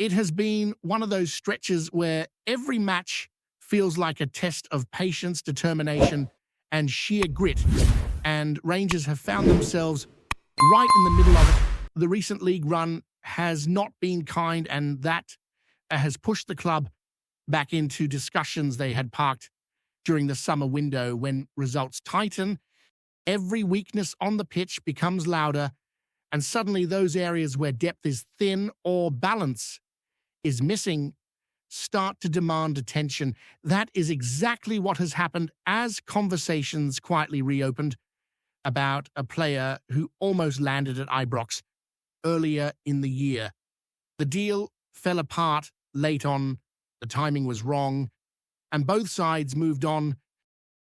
It has been one of those stretches where every match feels like a test of patience, determination, and sheer grit, and Rangers have found themselves right in the middle of it. The recent league run has not been kind, and that has pushed the club back into discussions they had parked during the summer window. When results tighten, every weakness on the pitch becomes louder, and suddenly those areas where depth is thin or balance is missing start to demand attention. That is exactly what has happened as conversations quietly reopened about a player who almost landed at Ibrox earlier in the year. The deal fell apart late on, the timing was wrong, and both sides moved on,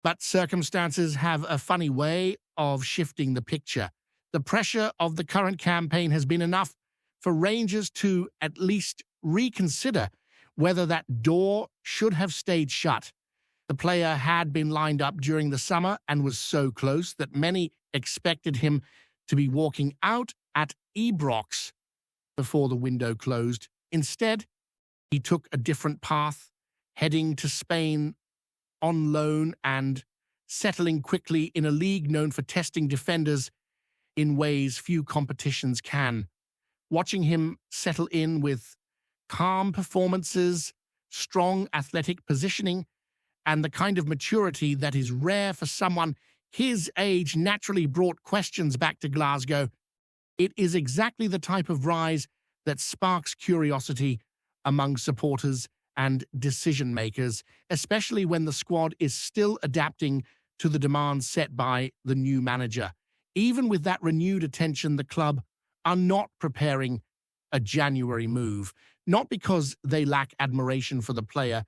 but circumstances have a funny way of shifting the picture. The pressure of the current campaign has been enough for Rangers to at least reconsider whether that door should have stayed shut. The player had been lined up during the summer and was so close that many expected him to be walking out at Ibrox before the window closed. Instead, he took a different path, heading to Spain on loan and settling quickly in a league known for testing defenders in ways few competitions can. Watching him settle in with calm performances, strong athletic positioning, and the kind of maturity that is rare for someone his age naturally brought questions back to Glasgow. It is exactly the type of rise that sparks curiosity among supporters and decision-makers, especially when the squad is still adapting to the demands set by the new manager. Even with that renewed attention, the club are not preparing a January move, not because they lack admiration for the player,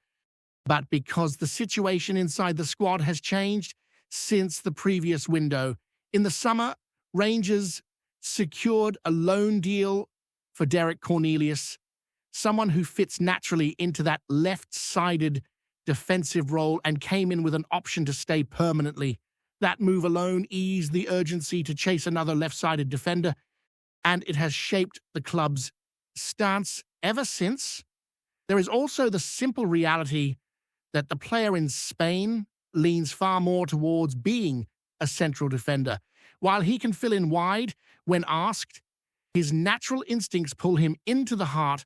but because the situation inside the squad has changed since the previous window. In the summer, Rangers secured a loan deal for Derek Cornelius, someone who fits naturally into that left-sided defensive role and came in with an option to stay permanently. That move alone eased the urgency to chase another left-sided defender, and it has shaped the club's stance ever since. There is also the simple reality that the player in Spain leans far more towards being a central defender. While he can fill in wide when asked, his natural instincts pull him into the heart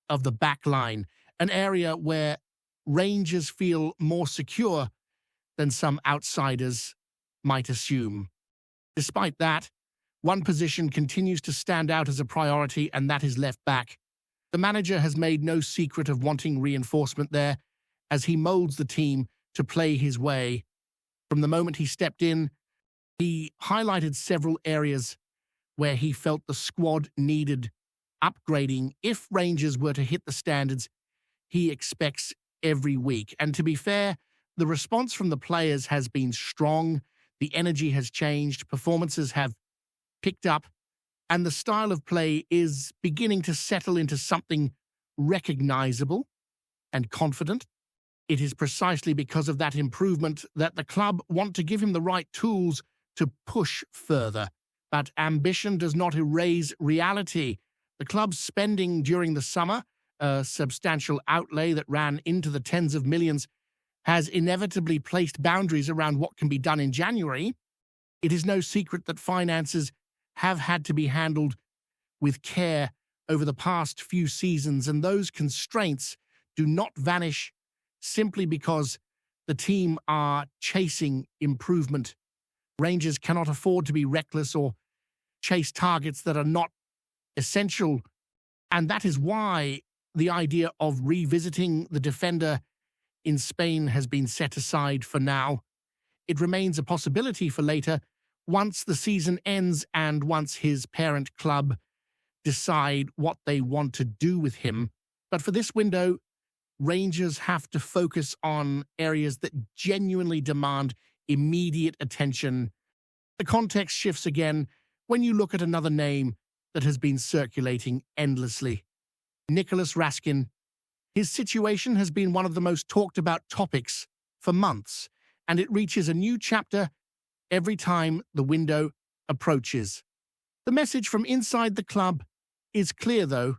of the back line, an area where Rangers feel more secure than some outsiders might assume. Despite that, one position continues to stand out as a priority, and that is left back. The manager has made no secret of wanting reinforcement there as he molds the team to play his way. From the moment he stepped in, he highlighted several areas where he felt the squad needed upgrading if Rangers were to hit the standards he expects every week. And to be fair, the response from the players has been strong, the energy has changed, performances have picked up, and the style of play is beginning to settle into something recognizable and confident. It is precisely because of that improvement that the club want to give him the right tools to push further. But ambition does not erase reality. The club's spending during the summer, a substantial outlay that ran into the tens of millions, has inevitably placed boundaries around what can be done in January. It is no secret that finances have had to be handled with care over the past few seasons, and those constraints do not vanish simply because the team are chasing improvement. Rangers cannot afford to be reckless or chase targets that are not essential, and that is why the idea of revisiting the defender in Spain has been set aside for now. It remains a possibility for later, once the season ends and once his parent club decide what they want to do with him. But for this window, Rangers have to focus on areas that genuinely demand immediate attention. The context shifts again when you look at another name that has been circulating endlessly: Nicholas Raskin. His situation has been one of the most talked about topics for months, and it reaches a new chapter every time the window approaches. The message from inside the club is clear, though.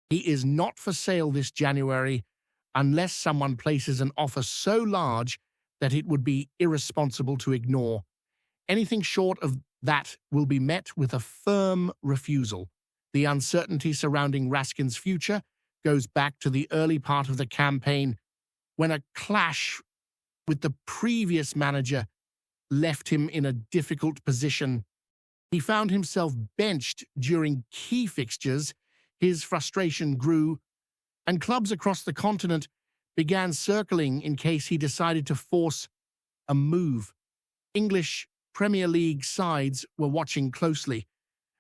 He is not for sale this January unless someone places an offer so large that it would be irresponsible to ignore. Anything short of that will be met with a firm refusal. The uncertainty surrounding Raskin's future goes back to the early part of the campaign when a clash with the previous manager left him in a difficult position. He found himself benched during key fixtures, his frustration grew, and clubs across the continent began circling in case he decided to force a move. English Premier League sides were watching closely,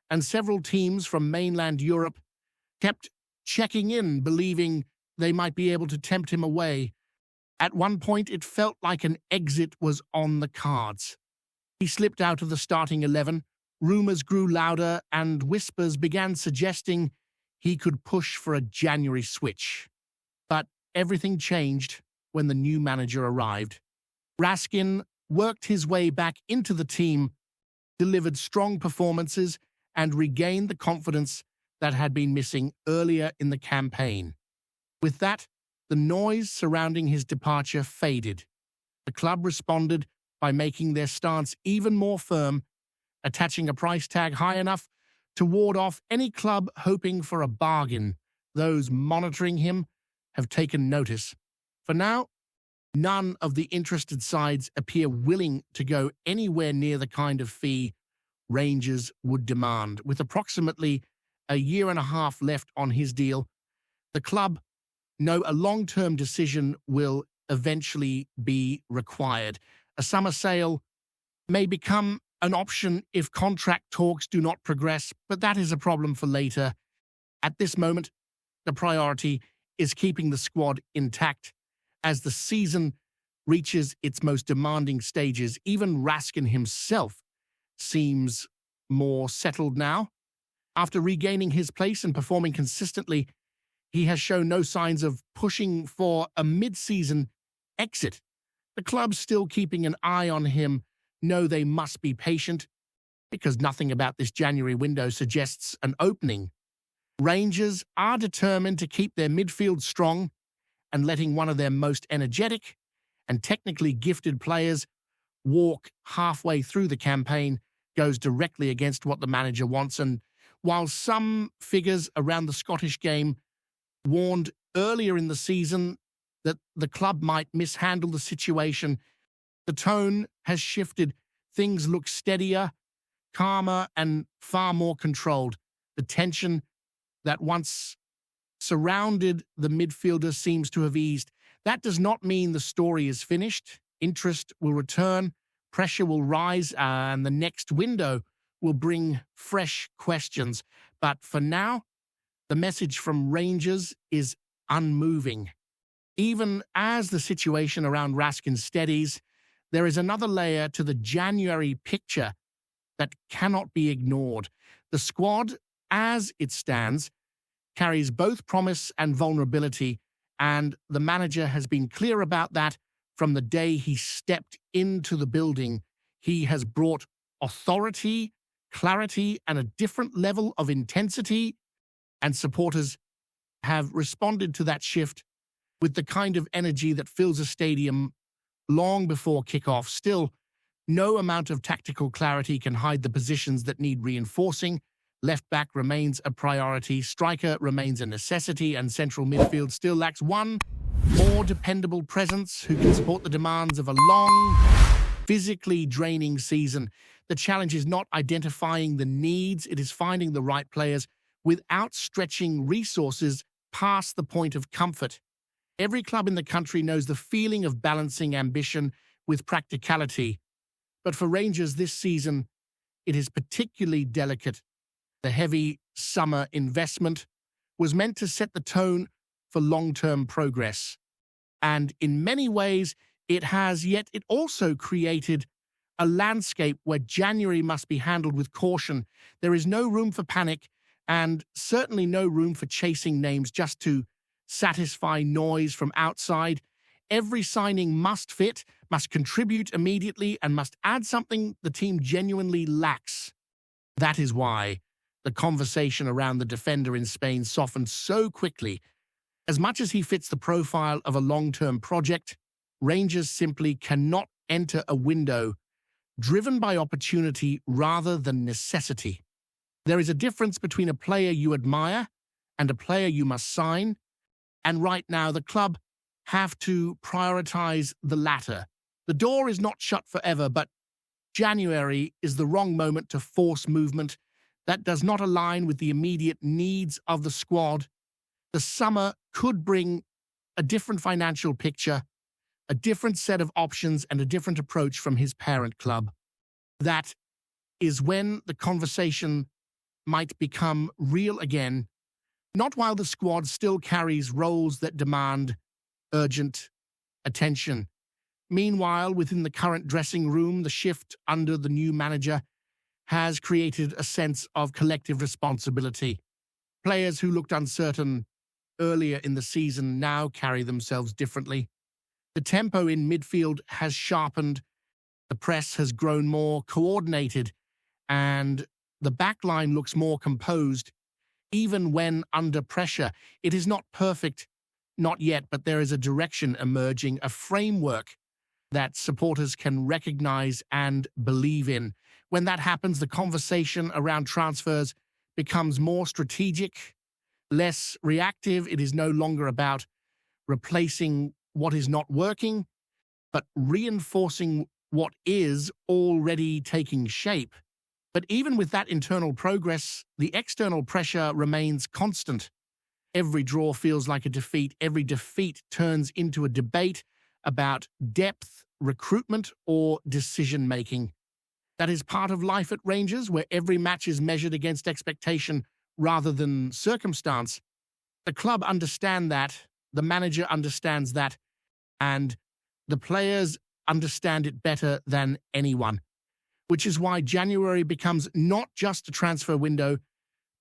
and several teams from mainland Europe kept checking in, believing they might be able to tempt him away. At one point, it felt like an exit was on the cards. He slipped out of the starting 11, rumors grew louder, and whispers began suggesting he could push for a January switch. But everything changed when the new manager arrived. Raskin worked his way back into the team, delivered strong performances, and regained the confidence that had been missing earlier in the campaign. With that, the noise surrounding his departure faded. The club responded by making their stance even more firm, attaching a price tag high enough to ward off any club hoping for a bargain. Those monitoring him have taken notice. For now, none of the interested sides appear willing to go anywhere near the kind of fee Rangers would demand. With approximately a year and a half left on his deal, the club know a long-term decision will eventually be required. A summer sale may become an option if contract talks do not progress, but that is a problem for later. At this moment, the priority is keeping the squad intact. As the season reaches its most demanding stages, even Raskin himself seems more settled now. After regaining his place and performing consistently, he has shown no signs of pushing for a mid-season exit. The clubs still keeping an eye on him know they must be patient, because nothing about this January window suggests an opening. Rangers are determined to keep their midfield strong, and letting one of their most energetic and technically gifted players walk halfway through the campaign goes directly against what the manager wants. And while some figures around the Scottish game warned earlier in the season that the club might mishandle the situation, the tone has shifted. Things look steadier, calmer, and far more controlled. The tension that once surrounded the midfielder seems to have eased. That does not mean the story is finished. Interest will return, pressure will rise, and the next window will bring fresh questions. But for now, the message from Rangers is unmoving. Even as the situation around Raskin steadies, there is another layer to the January picture that cannot be ignored. The squad, as it stands, carries both promise and vulnerability, and the manager has been clear about that from the day he stepped into the building. He has brought authority, clarity, and a different level of intensity, and supporters have responded to that shift with the kind of energy that fills a stadium long before kickoff. Still, no amount of tactical clarity can hide the positions that need reinforcing. Left back remains a priority, striker remains a necessity, and central midfield still lacks one more dependable presence who can support the demands of a long, physically draining season. The challenge is not identifying the needs, it is finding the right players without stretching resources past the point of comfort. Every club in the country knows the feeling of balancing ambition with practicality. But for Rangers this season, it is particularly delicate. The heavy summer investment was meant to set the tone for long-term progress. And in many ways, it has, yet it also created a landscape where January must be handled with caution. There is no room for panic, and certainly no room for chasing names just to satisfy noise from outside. Every signing must fit, must contribute immediately, and must add something the team genuinely lacks. That is why The conversation around the defender in Spain softened so quickly. As much as he fits the profile of a long-term project, Rangers simply cannot enter a window driven by opportunity rather than necessity. There is a difference between a player you admire and a player you must sign, and right now the club have to prioritize the latter. The door is not shut forever, but January is the wrong moment to force movement that does not align with the immediate needs of the squad. The summer could bring a different financial picture, a different set of options, and a different approach from his parent club. That is when the conversation might become real again, not while the squad still carries roles that demand urgent attention. Meanwhile, within the current dressing room, the shift under the new manager has created a sense of collective responsibility. Players who looked uncertain earlier in the season now carry themselves differently. The tempo in midfield has sharpened, the press has grown more coordinated, and the backline looks more composed, even when under pressure. It is not perfect, not yet, but there is a direction emerging, a framework that supporters can recognize and believe in. When that happens, the conversation around transfers becomes more strategic, less reactive. It is no longer about replacing what is not working, but reinforcing what is already taking shape. But even with that internal progress, the external pressure remains constant. Every draw feels like a defeat. Every defeat turns into a debate about depth, recruitment, or decision-making. That is part of life at Rangers, where every match is measured against expectation rather than circumstance. The club understand that, the manager understands that, and the players understand it better than anyone. Which is why January becomes not just a transfer window,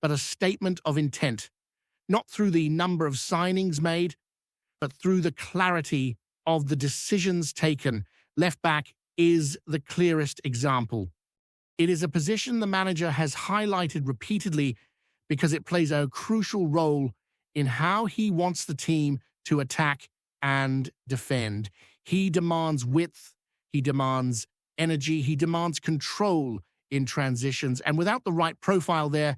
but a statement of intent. Not through the number of signings made, but through the clarity of the decisions taken. Left back is the clearest example. It is a position the manager has highlighted repeatedly because it plays a crucial role in how he wants the team to attack and defend. He demands width, he demands energy, he demands control in transitions, and without the right profile there,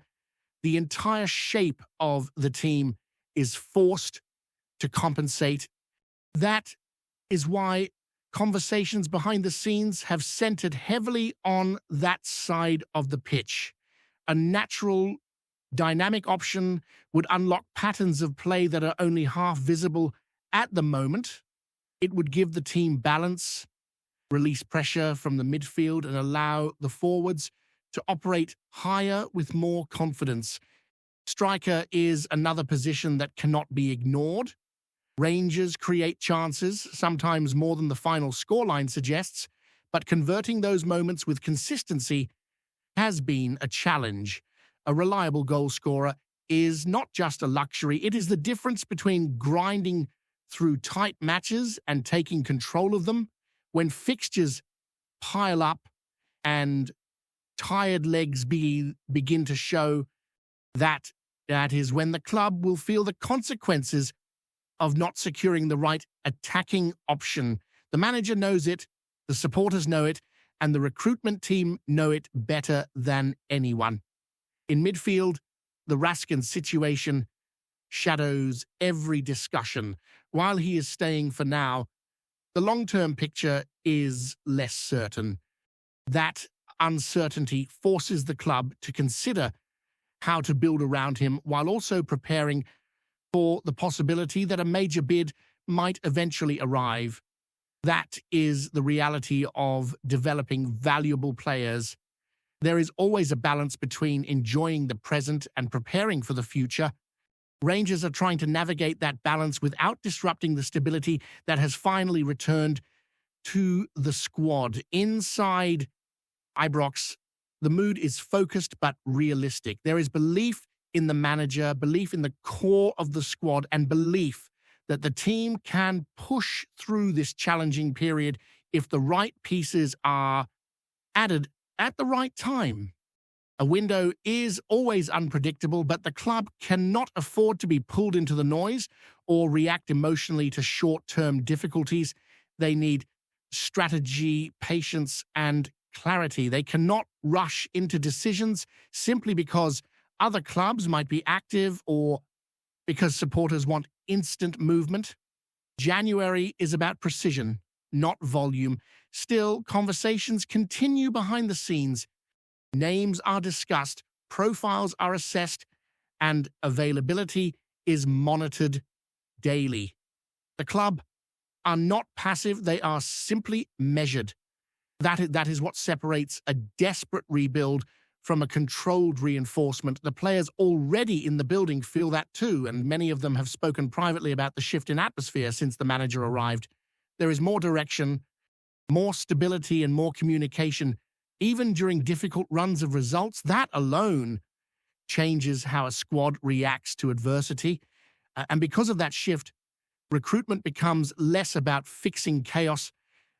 the entire shape of the team is forced to compensate. That is why conversations behind the scenes have centered heavily on that side of the pitch. A natural, dynamic option would unlock patterns of play that are only half visible at the moment. It would give the team balance, release pressure from the midfield, and allow the forwards to operate higher with more confidence. Striker is another position that cannot be ignored. Rangers create chances, sometimes more than the final scoreline suggests, but converting those moments with consistency has been a challenge. A reliable goal scorer is not just a luxury, it is the difference between grinding through tight matches and taking control of them. When fixtures pile up and tired legs begin to show, that is when the club will feel the consequences of not securing the right attacking option. The manager knows it, the supporters know it, and the recruitment team know it better than anyone. In midfield, the Raskin situation shadows every discussion. While he is staying for now, the long-term picture is less certain. That uncertainty forces the club to consider how to build around him while also preparing for the possibility that a major bid might eventually arrive. That is the reality of developing valuable players. There is always a balance between enjoying the present and preparing for the future. Rangers are trying to navigate that balance without disrupting the stability that has finally returned to the squad. Inside Ibrox, the mood is focused but realistic. There is belief in the manager, belief in the core of the squad, and belief that the team can push through this challenging period if the right pieces are added at the right time. A window is always unpredictable, but the club cannot afford to be pulled into the noise or react emotionally to short-term difficulties. They need strategy, patience, and clarity. They cannot rush into decisions simply because other clubs might be active or because supporters want instant movement. January is about precision, not volume. Still, conversations continue behind the scenes. Names are discussed, profiles are assessed, and availability is monitored daily. The club are not passive, they are simply measured. That is what separates a desperate rebuild from a controlled reinforcement. The players already in the building feel that too, and many of them have spoken privately about the shift in atmosphere since the manager arrived. There is more direction, more stability, and more communication. Even during difficult runs of results, that alone changes how a squad reacts to adversity. And because of that shift, recruitment becomes less about fixing chaos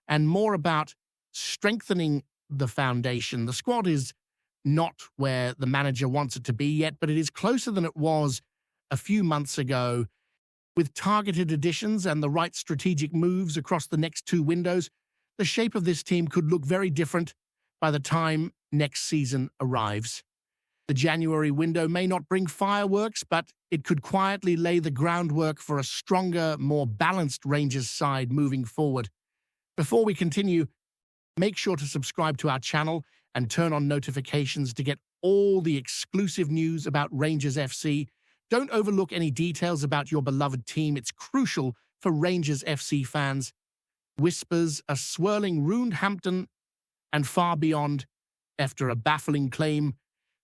and more about strengthening the foundation. The squad is not where the manager wants it to be yet, but it is closer than it was a few months ago. With targeted additions and the right strategic moves across the next two windows, the shape of this team could look very different by the time next season arrives. The January window may not bring fireworks, but it could quietly lay the groundwork for a stronger, more balanced Rangers side moving forward. Before we continue, make sure to subscribe to our channel and turn on notifications to get all the exclusive news about Rangers FC. Don't overlook any details about your beloved team. It's crucial for Rangers FC fans. Whispers are swirling round Hampton and far beyond. After a baffling claim,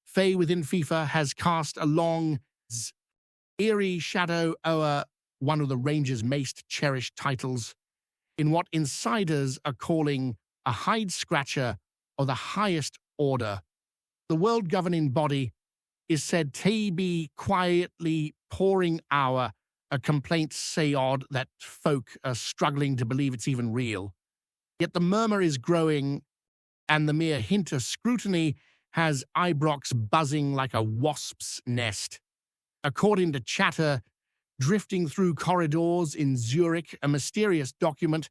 Faye within FIFA has cast a long, eerie shadow over one of the Rangers' most cherished titles, in what insiders are calling a hide-scratcher of the highest order. The world governing body is said to be quietly pouring out a complaint say odd that folk are struggling to believe it's even real. Yet the murmur is growing, and the mere hint of scrutiny has eyebrows buzzing like a wasp's nest. According to chatter drifting through corridors in Zurich, a mysterious document,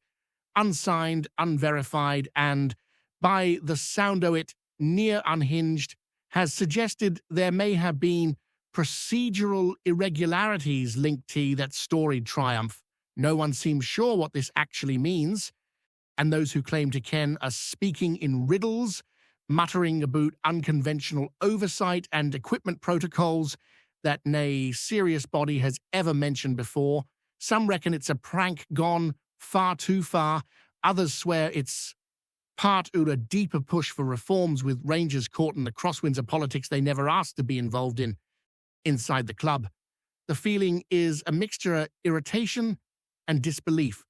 unsigned, unverified, and, by the sound of it, near unhinged, has suggested there may have been procedural irregularities linked to that storied triumph. No one seems sure what this actually means, and those who claim to ken are speaking in riddles, muttering about unconventional oversight and equipment protocols that no serious body has ever mentioned before. Some reckon it's a prank gone far too far. Others swear it's part of a deeper push for reforms, with Rangers caught in the crosswinds of politics they never asked to be involved in inside the club. The feeling is a mixture of irritation and disbelief.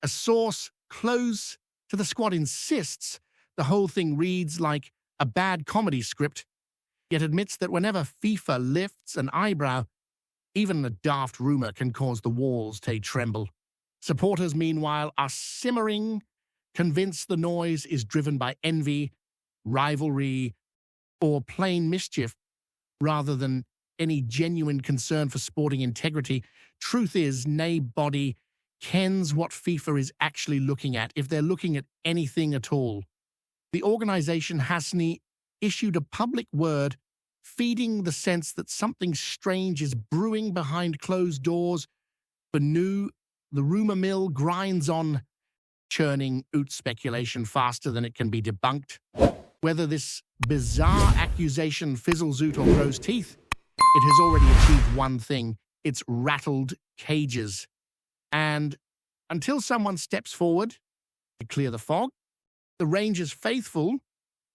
A source close to the squad insists the whole thing reads like a bad comedy script, yet admits that whenever FIFA lifts an eyebrow, even a daft rumor can cause the walls to tremble. Supporters, meanwhile, are simmering, convinced the noise is driven by envy, rivalry, or plain mischief, rather than any genuine concern for sporting integrity. Truth is, nae body kens what FIFA is actually looking at, if they're looking at anything at all. The organisation hasn't issued a public word feeding the sense that something strange is brewing behind closed doors. For new, the rumour mill grinds on, churning out speculation faster than it can be debunked. Whether this bizarre accusation fizzles out or grows teeth, it has already achieved one thing: it's rattled cages. And until someone steps forward to clear the fog, the Rangers faithful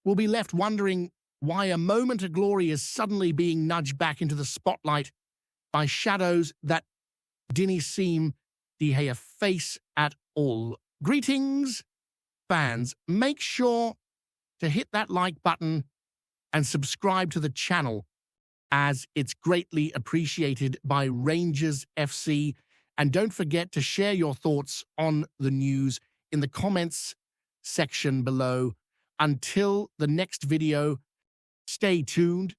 will be left wondering why a moment of glory is suddenly being nudged back into the spotlight by shadows that didn't seem to have a face at all. Greetings, fans. Make sure to hit that like button and subscribe to the channel, as it's greatly appreciated by Rangers FC. And don't forget to share your thoughts on the news in the comments section below. Until the next video, Stay tuned